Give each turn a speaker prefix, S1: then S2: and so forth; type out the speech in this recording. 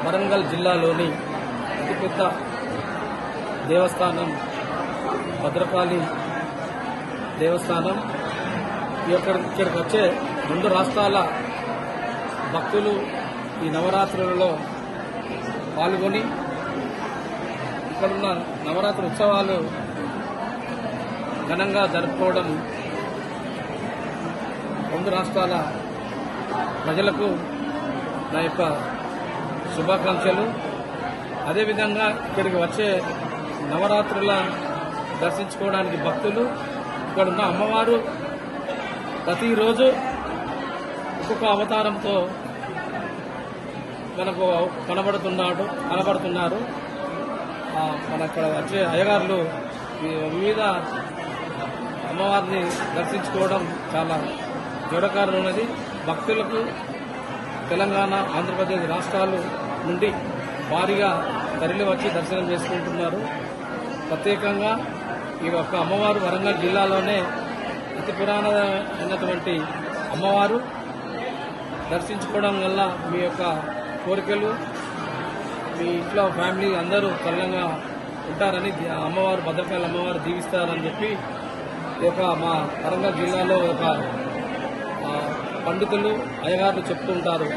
S1: వరంగల్ జిల్లాలోని అతిపెద్ద దేవస్థానం భద్రకాళి దేవస్థానం. ఇక్కడికి వచ్చే 2 రాష్ట్రాల భక్తులు ఈ నవరాత్రులలో పాల్గొని ఇక్కడున్న నవరాత్రి ఉత్సవాలు ఘనంగా జరుపుకోవడం 2 రాష్ట్రాల ప్రజలకు నా యొక్క శుభాకాంక్షలు. అదేవిధంగా ఇక్కడికి వచ్చే నవరాత్రుల దర్శించుకోవడానికి భక్తులు ఇక్కడున్న అమ్మవారు ప్రతిరోజు ఒక్కొక్క అవతారంతో మనకు కనబడుతున్నారు. మన ఇక్కడ వచ్చే అయ్యగారులు వివిధ అమ్మవారిని దర్శించుకోవడం చాలా జోడకారం ఉన్నది. భక్తులకు తెలంగాణ, ఆంధ్రప్రదేశ్ రాష్ట్రాలు నుండి భారీగా తరలి వచ్చి దర్శనం చేసుకుంటున్నారు. ప్రత్యేకంగా ఈ యొక్క అమ్మవారు వరంగల్ జిల్లాలోనే అతి పురాణమైనటువంటి అమ్మవారు. దర్శించుకోవడం వల్ల మీ యొక్క కోరికలు, మీ ఇంట్లో ఫ్యామిలీ అందరూ చల్లంగా ఉంటారని అమ్మవారు, భద్రకాళి అమ్మవారు దీవిస్తారని చెప్పి ఈ యొక్క మా వరంగల్ జిల్లాలో ఒక పండితులు, అయ్యగారులు చెప్తుంటారు.